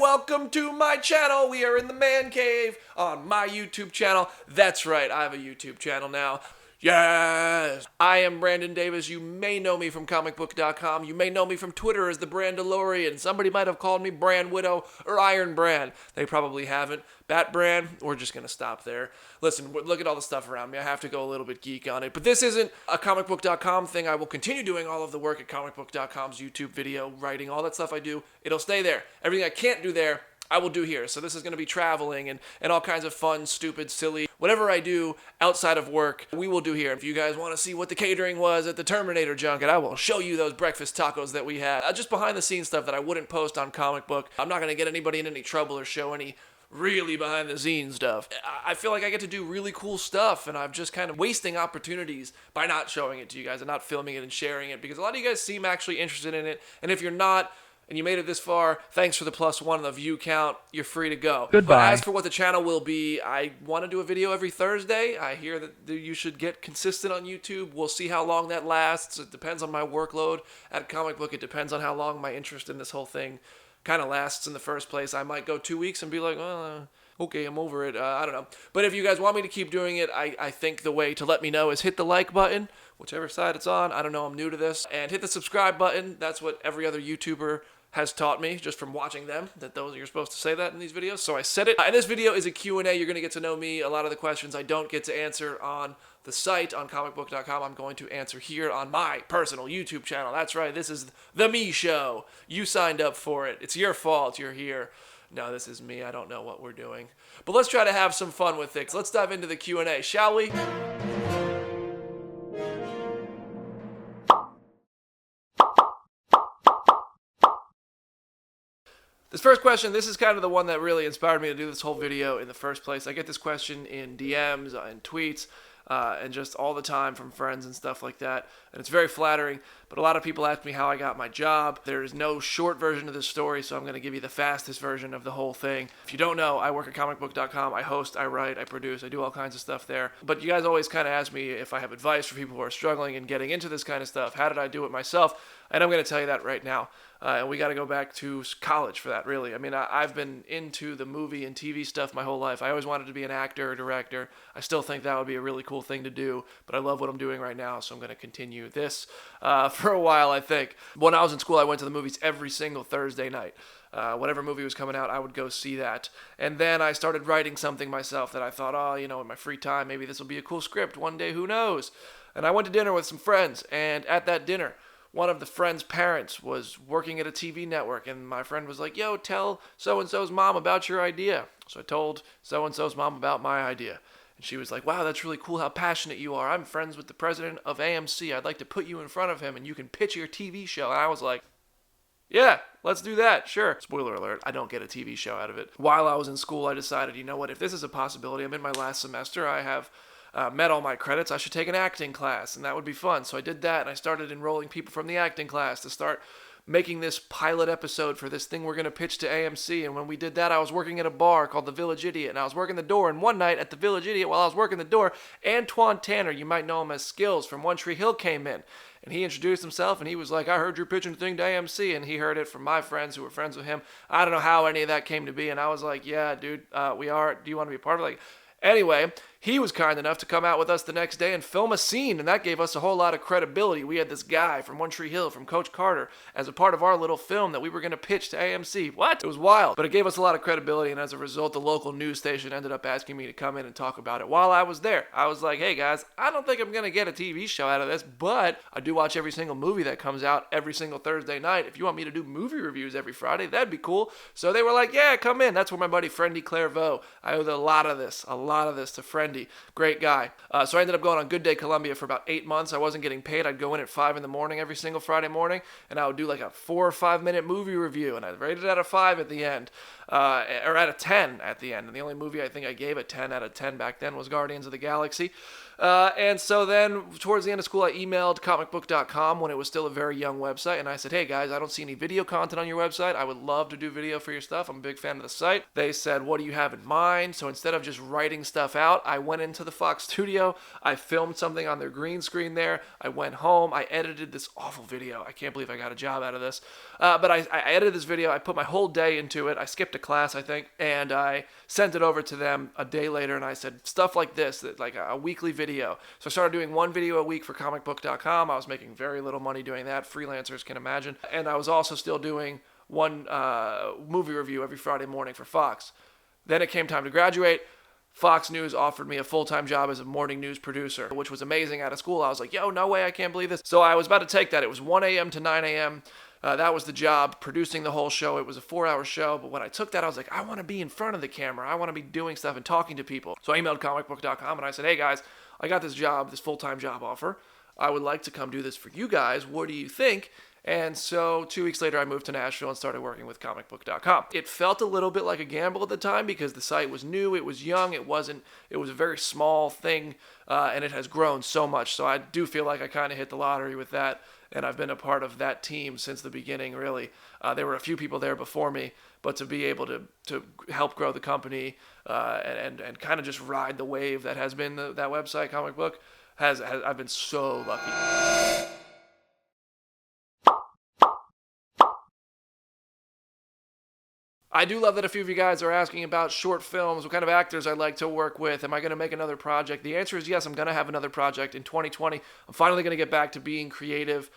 welcome to my channel. We are in the man cave on my YouTube channel. That's right, I have a YouTube channel now. Yes! I am Brandon Davis. You may know me from comicbook.com. You may know me from Twitter as the Brandalorian. Somebody might have called me Brand Widow or Iron Brand. They probably haven't. Bat Brand, we're just going to stop there. Listen, look at all the stuff around me. I have to go a little bit geek on it. But this isn't a comicbook.com thing. I will continue doing all of the work at comicbook.com's YouTube video, writing, all that stuff I do. It'll stay there. Everything I can't do there, I will do here. So this is going to be traveling and all kinds of fun, stupid, silly, whatever I do outside of work, we will do here. If you guys want to see what the catering was at the Terminator junket, I will show you those breakfast tacos that we had. Just behind the scenes stuff that I wouldn't post on Comic Book. I'm not going to get anybody in any trouble or show any really behind the scenes stuff. I feel like I get to do really cool stuff, and I'm just kind of wasting opportunities by not showing it to you guys and not filming it and sharing it, because a lot of you guys seem actually interested in it. And if you're not, and you made it this far, thanks for the +1 on the view count. You're free to go. Goodbye. But as for what the channel will be, I want to do a video every Thursday. I hear that you should get consistent on YouTube. We'll see how long that lasts. It depends on my workload at Comic Book. It depends on how long my interest in this whole thing kind of lasts in the first place. I might go 2 weeks and be like, okay, I'm over it. I don't know. But if you guys want me to keep doing it, I think the way to let me know is hit the like button, whichever side it's on. I don't know, I'm new to this. And hit the subscribe button. That's what every other YouTuber has taught me just from watching them, that you're supposed to say that in these videos. So I said it. And this video is a Q&A. You're going to get to know me. A lot of the questions I don't get to answer on the site, on comicbook.com, I'm going to answer here on my personal YouTube channel. That's right. This is the me show. You signed up for it. It's your fault you're here. No, this is me. I don't know what we're doing. But let's try to have some fun with it. Let's dive into the Q&A, shall we? This first question, this is kind of the one that really inspired me to do this whole video in the first place. I get this question in DMs and tweets and just all the time from friends and stuff like that. And it's very flattering, but a lot of people ask me how I got my job. There is no short version of this story, so I'm going to give you the fastest version of the whole thing. If you don't know, I work at comicbook.com. I host, I write, I produce, I do all kinds of stuff there. But you guys always kind of ask me if I have advice for people who are struggling and getting into this kind of stuff. How did I do it myself? And I'm going to tell you that right now. And we got to go back to college for that, really. I mean, I've been into the movie and TV stuff my whole life. I always wanted to be an actor or director. I still think that would be a really cool thing to do, but I love what I'm doing right now, so I'm going to continue this for a while, I think. When I was in school, I went to the movies every single Thursday night. Whatever movie was coming out, I would go see that. And then I started writing something myself that I thought, in my free time, maybe this will be a cool script one day, who knows? And I went to dinner with some friends, and at that dinner, one of the friend's parents was working at a TV network, and my friend was like, yo, tell so-and-so's mom about your idea. So I told so-and-so's mom about my idea. And she was like, wow, that's really cool how passionate you are. I'm friends with the president of AMC. I'd like to put you in front of him, and you can pitch your TV show. And I was like, yeah, let's do that, sure. Spoiler alert, I don't get a TV show out of it. While I was in school, I decided, you know what, if this is a possibility, I'm in my last semester, I have met all my credits, I should take an acting class, and that would be fun. So I did that, and I started enrolling people from the acting class to start making this pilot episode for this thing we're going to pitch to AMC. And when we did that, I was working at a bar called the Village Idiot, and I was working the door. And one night at the Village Idiot, while I was working the door, Antoine Tanner, you might know him as Skills from One Tree Hill, came in. And he introduced himself, and he was like, I heard you're pitching a thing to AMC. And he heard it from my friends who were friends with him. I don't know how any of that came to be. And I was like, yeah, dude, we are. Do you want to be a part of it? Anyway, he was kind enough to come out with us the next day and film a scene, and that gave us a whole lot of credibility. We had this guy from One Tree Hill, from Coach Carter, as a part of our little film that we were going to pitch to AMC. What? It was wild, but it gave us a lot of credibility, and as a result, the local news station ended up asking me to come in and talk about it while I was there. I was like, hey guys, I don't think I'm going to get a TV show out of this, but I do watch every single movie that comes out every single Thursday night. If you want me to do movie reviews every Friday, that'd be cool. So they were like, yeah, come in. That's where my buddy Friendy Clairvaux, I owe a lot of this to Friendy. Great guy. So I ended up going on Good Day Columbia for about 8 months. I wasn't getting paid. I'd go in at 5 in the morning every single Friday morning, and I would do like a 4 or 5 minute movie review, and I'd rate it out of 5 at the end, or out of 10 at the end. And the only movie I think I gave a 10 out of 10 back then was Guardians of the Galaxy. And so then towards the end of school, I emailed comicbook.com when it was still a very young website, and I said, hey guys, I don't see any video content on your website. I would love to do video for your stuff. I'm a big fan of the site. They said, what do you have in mind? So instead of just writing stuff out, I went into the Fox studio. I filmed something on their green screen there. I went home. I edited this awful video. I can't believe I got a job out of this. But I edited this video. I put my whole day into it. I skipped skipped a class, I think, and I sent it over to them a day later, and I said, stuff like this, like a weekly video. So I started doing one video a week for comicbook.com. I was making very little money doing that. Freelancers can imagine. And I was also still doing one movie review every Friday morning for Fox. Then it came time to graduate. Fox News offered me a full-time job as a morning news producer, which was amazing. Out of school, I was like, yo, no way, I can't believe this. So I was about to take that. It was 1 a.m. to 9 a.m. That was the job, producing the whole show. It was a 4-hour show, but when I took that, I was like, I want to be in front of the camera. I want to be doing stuff and talking to people. So I emailed comicbook.com and I said, hey guys, I got this job, this full-time job offer. I would like to come do this for you guys. What do you think? And so 2 weeks later, I moved to Nashville and started working with comicbook.com. It felt a little bit like a gamble at the time because the site was new, it was young, it was a very small thing, and it has grown so much. So I do feel like I kind of hit the lottery with that, and I've been a part of that team since the beginning, really. There were a few people there before me, but to be able to help grow the company and kind of just ride the wave that has been that website, Comic Book, I've been so lucky. I do love that a few of you guys are asking about short films, what kind of actors I'd like to work with. Am I going to make another project? The answer is yes, I'm going to have another project in 2020. I'm finally going to get back to being creative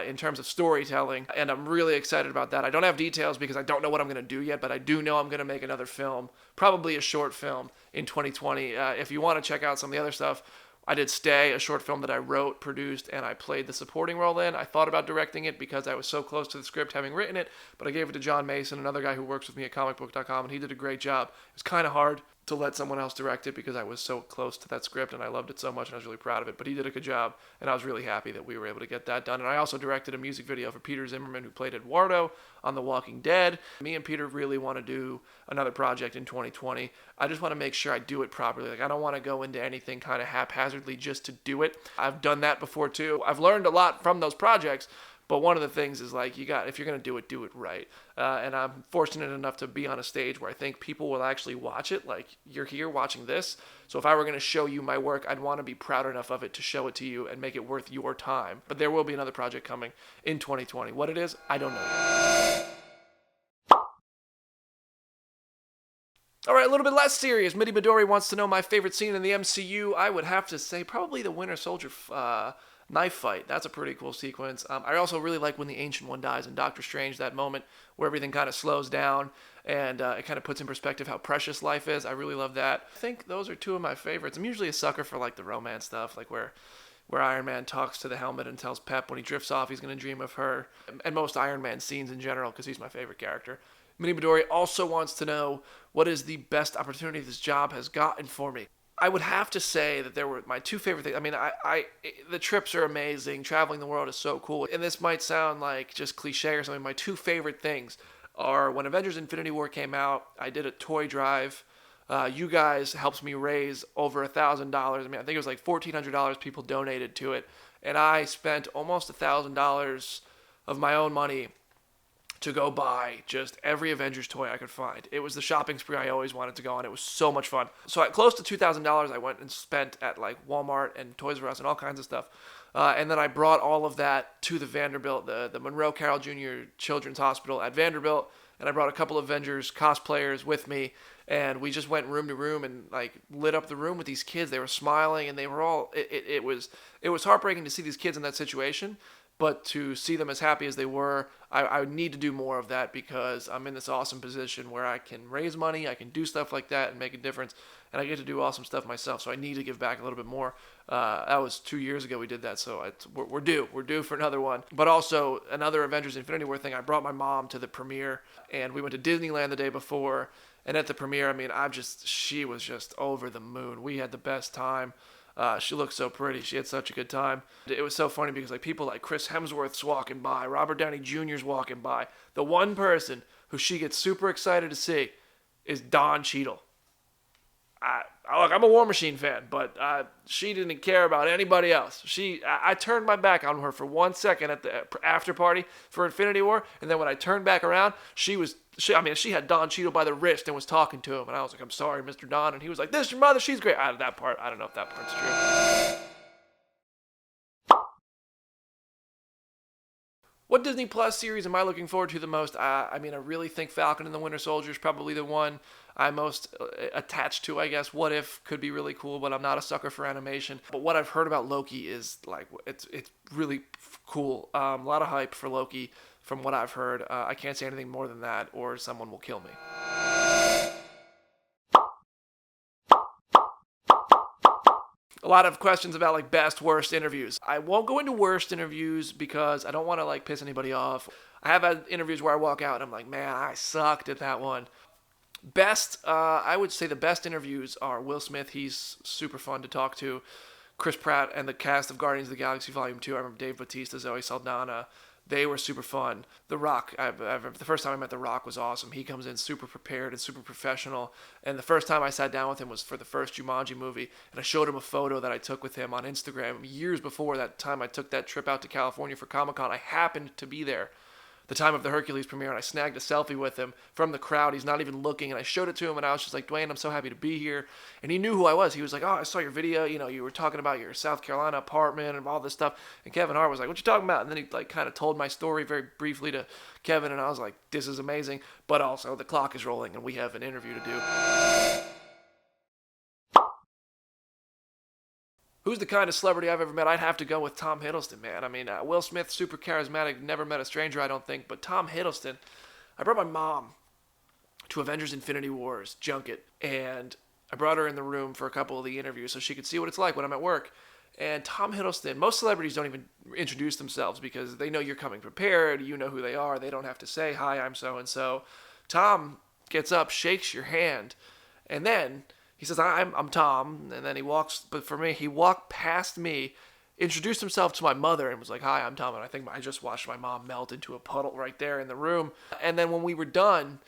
in terms of storytelling, and I'm really excited about that. I don't have details because I don't know what I'm going to do yet, but I do know I'm going to make another film, probably a short film in 2020. If you want to check out some of the other stuff, I did Stay, a short film that I wrote, produced, and I played the supporting role in. I thought about directing it because I was so close to the script having written it, but I gave it to John Mason, another guy who works with me at comicbook.com, and he did a great job. It was kind of hard to let someone else direct it because I was so close to that script and I loved it so much and I was really proud of it, but he did a good job and I was really happy that we were able to get that done. And I also directed a music video for Peter Zimmerman, who played Eduardo on The Walking Dead. Me and Peter really want to do another project in 2020. I just want to make sure I do it properly. Like, I don't want to go into anything kind of haphazardly just to do it. I've done that before too. I've learned a lot from those projects. But one of the things is, like, if you're going to do it right. And I'm fortunate enough to be on a stage where I think people will actually watch it. Like, you're here watching this. So if I were going to show you my work, I'd want to be proud enough of it to show it to you and make it worth your time. But there will be another project coming in 2020. What it is, I don't know yet. All right, a little bit less serious. Mitty Midori wants to know my favorite scene in the MCU. I would have to say probably the Winter Soldier knife fight. That's a pretty cool sequence. I also really like when the Ancient One dies in Doctor Strange, that moment where everything kind of slows down and it kind of puts in perspective how precious life is. I really love that. I think those are two of my favorites. I'm usually a sucker for, like, the romance stuff, like where Iron Man talks to the helmet and tells Pep when he drifts off he's going to dream of her, and most Iron Man scenes in general because he's my favorite character. Mitty Midori also wants to know what is the best opportunity this job has gotten for me. I would have to say that there were my two favorite things. I mean, the trips are amazing. Traveling the world is so cool. And this might sound like just cliche or something. My two favorite things are when Avengers Infinity War came out, I did a toy drive. You guys helped me raise over $1,000. I mean, I think it was like $1,400 people donated to it. And I spent almost $1,000 of my own money to go buy just every Avengers toy I could find. It was the shopping spree I always wanted to go on. It was so much fun. So at close to $2,000 I went and spent at, like, Walmart and Toys R Us and all kinds of stuff. And then I brought all of that to the Vanderbilt, the Monroe Carroll Jr. Children's Hospital at Vanderbilt. And I brought a couple of Avengers cosplayers with me. And we just went room to room and, like, lit up the room with these kids. They were smiling and they were all, it was heartbreaking to see these kids in that situation. But to see them as happy as they were, I need to do more of that because I'm in this awesome position where I can raise money, I can do stuff like that and make a difference, and I get to do awesome stuff myself, so I need to give back a little bit more. That was 2 years ago we did that, so we're due. We're due for another one. But also, another Avengers Infinity War thing, I brought my mom to the premiere, and we went to Disneyland the day before, and at the premiere, I mean, she was just over the moon. We had the best time. She looked so pretty. She had such a good time. It was so funny because, like, people like Chris Hemsworth's walking by, Robert Downey Jr.'s walking by. The one person who she gets super excited to see is Don Cheadle. Look, I'm a War Machine fan, but she didn't care about anybody else. I turned my back on her for 1 second at the after party for Infinity War, and then when I turned back around, she had Don Cheadle by the wrist and was talking to him, and I was like, "I'm sorry, Mr. Don," and he was like, "This is your mother, she's great." That part, I don't know if that part's true. What Disney Plus series am I looking forward to the most? I mean, I really think Falcon and the Winter Soldier is probably the one I'm most attached to, I guess. What If could be really cool, but I'm not a sucker for animation. But what I've heard about Loki is like it's really cool. A lot of hype for Loki from what I've heard. I can't say anything more than that, or someone will kill me. A lot of questions about like best, worst interviews. I won't go into worst interviews because I don't want to like piss anybody off. I have had interviews where I walk out and I'm like, man, I sucked at that one. Best, I would say the best interviews are Will Smith. He's super fun to talk to. Chris Pratt and the cast of Guardians of the Galaxy Volume 2. I remember Dave Bautista, Zoe Saldana. They were super fun. The Rock, the first time I met The Rock was awesome. He comes in super prepared and super professional. And the first time I sat down with him was for the first Jumanji movie. And I showed him a photo that I took with him on Instagram years before that time I took that trip out to California for Comic-Con. I happened to be there the time of the Hercules premiere, and I snagged a selfie with him from the crowd. He's not even looking, and I showed it to him, and I was just like, Dwayne, I'm so happy to be here. And he knew who I was. He was like, oh, I saw your video. You know, you were talking about your South Carolina apartment and all this stuff. And Kevin Hart was like, what you talking about? And then he like kind of told my story very briefly to Kevin, and I was like, this is amazing. But also, the clock is rolling, and we have an interview to do. Who's the kind of celebrity I've ever met? I'd have to go with Tom Hiddleston, man. I mean, Will Smith, super charismatic, never met a stranger, I don't think. But Tom Hiddleston, I brought my mom to Avengers Infinity War's junket, and I brought her in the room for a couple of the interviews so she could see what it's like when I'm at work. And Tom Hiddleston, most celebrities don't even introduce themselves because they know you're coming prepared, you know who they are, they don't have to say, hi, I'm so-and-so. Tom gets up, shakes your hand, and then he says, I'm Tom, and then he walks, but for me, he walked past me, introduced himself to my mother, and was like, hi, I'm Tom, and I think I just watched my mom melt into a puddle right there in the room. And then when we were done,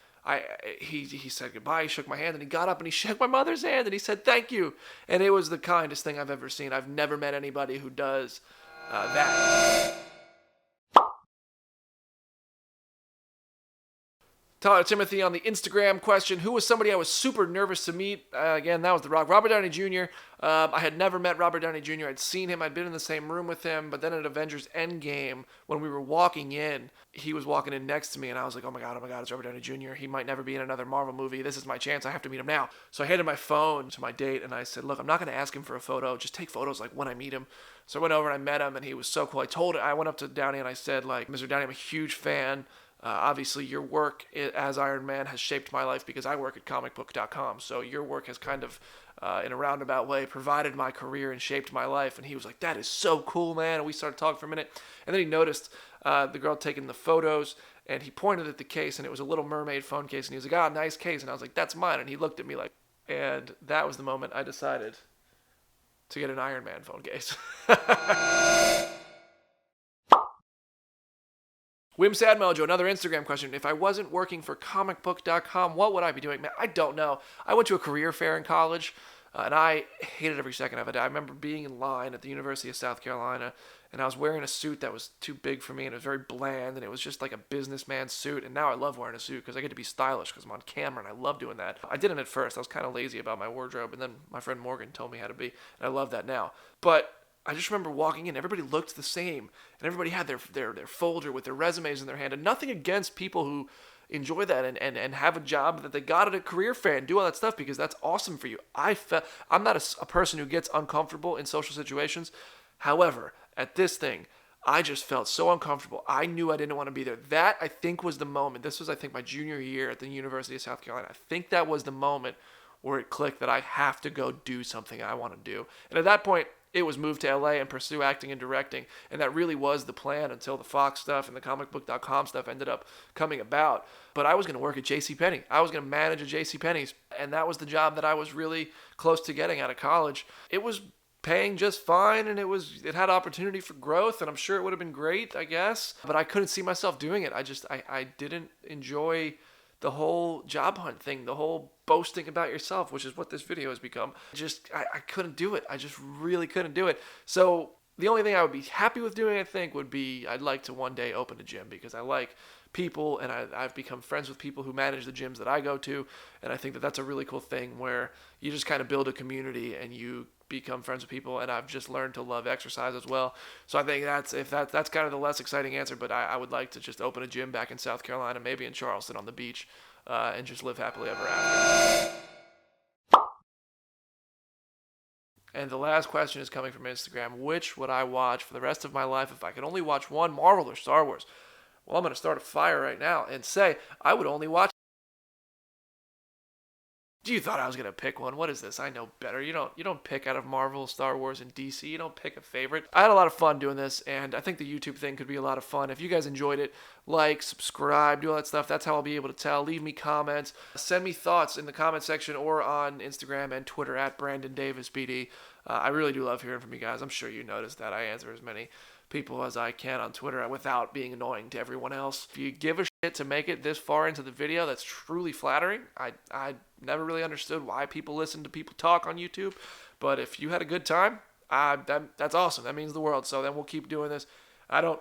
he said goodbye, he shook my hand, and he got up and he shook my mother's hand, and he said, thank you. And it was the kindest thing I've ever seen. I've never met anybody who does that. Tyler Timothy on the Instagram question, who was somebody I was super nervous to meet? Again, that was The Rock. Robert Downey Jr. I had never met Robert Downey Jr. I'd seen him. I'd been in the same room with him. But then at Avengers Endgame, when we were walking in, he was walking in next to me. And I was like, oh my God, it's Robert Downey Jr. He might never be in another Marvel movie. This is my chance. I have to meet him now. So I handed my phone to my date. And I said, look, I'm not going to ask him for a photo. Just take photos like when I meet him. So I went over and I met him. And he was so cool. I went up to Downey and I said, like, Mr. Downey, I'm a huge fan. Obviously, your work as Iron Man has shaped my life because I work at comicbook.com. So your work has kind of, in a roundabout way, provided my career and shaped my life. And he was like, that is so cool, man. And we started talking for a minute. And then he noticed the girl taking the photos. And he pointed at the case. And it was a Little Mermaid phone case. And he was like, nice case. And I was like, that's mine. And he looked at me like, and that was the moment I decided to get an Iron Man phone case. Wim Sadmojo, another Instagram question. If I wasn't working for comicbook.com, what would I be doing? Man, I don't know. I went to a career fair in college, and I hated every second of it. I remember being in line at the University of South Carolina, and I was wearing a suit that was too big for me, and it was very bland, and it was just like a businessman suit. And now I love wearing a suit because I get to be stylish because I'm on camera, and I love doing that. I didn't at first. I was kind of lazy about my wardrobe, and then my friend Morgan told me how to be, and I love that now. But I just remember walking in, everybody looked the same, and everybody had their folder with their resumes in their hand, and nothing against people who enjoy that and have a job that they got at a career fair and do all that stuff because that's awesome for you. I'm not a person who gets uncomfortable in social situations. However, at this thing, I just felt so uncomfortable. I knew I didn't want to be there. That, I think, was the moment. This was, I think, my junior year at the University of South Carolina. I think that was the moment where it clicked that I have to go do something I want to do. And at that point, it was move to LA and pursue acting and directing. And that really was the plan until the Fox stuff and the comicbook.com stuff ended up coming about. But I was going to work at JCPenney. I was going to manage a JCPenney's. And that was the job that I was really close to getting out of college. It was paying just fine, and it had opportunity for growth, and I'm sure it would have been great, I guess. But I couldn't see myself doing it. I didn't enjoy the whole job hunt thing, the whole boasting about yourself, which is what this video has become. I couldn't do it. I just really couldn't do it. So The only thing I would be happy with doing, I think, would be I'd like to one day open a gym because I like people and I've become friends with people who manage the gyms that I go to. And I think that that's a really cool thing where you just kind of build a community and you become friends with people. And I've just learned to love exercise as well. So I think that's kind of the less exciting answer. But I would like to just open a gym back in South Carolina, maybe in Charleston on the beach, and just live happily ever after. And the last question is coming from Instagram. Which would I watch for the rest of my life if I could only watch one, Marvel or Star Wars? Well, I'm going to start a fire right now and say I would only watch. You thought I was going to pick one. What is this? I know better. You don't pick out of Marvel, Star Wars, and DC. You don't pick a favorite. I had a lot of fun doing this, and I think the YouTube thing could be a lot of fun. If you guys enjoyed it, like, subscribe, do all that stuff. That's how I'll be able to tell. Leave me comments. Send me thoughts in the comment section or on Instagram and Twitter at BrandonDavisBD. I really do love hearing from you guys. I'm sure you noticed that I answer as many people as I can on Twitter without being annoying to everyone else. If you give a shit to make it this far into the video, that's truly flattering. I never really understood why people listen to people talk on YouTube, but if you had a good time, that's awesome. That means the world. So then we'll keep doing this. I don't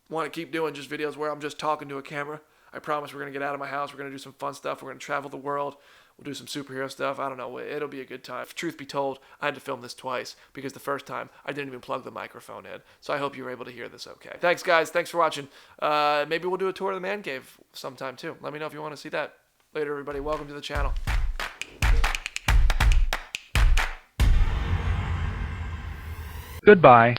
want to keep doing just videos where I'm just talking to a camera. I promise we're going to get out of my house. We're going to do some fun stuff. We're going to travel the world. We'll do some superhero stuff. I don't know. It'll be a good time. Truth be told, I had to film this twice because the first time I didn't even plug the microphone in. So I hope you were able to hear this okay. Thanks, guys. Thanks for watching. Maybe we'll do a tour of the man cave sometime, too. Let me know if you want to see that. Later, everybody. Welcome to the channel. Goodbye.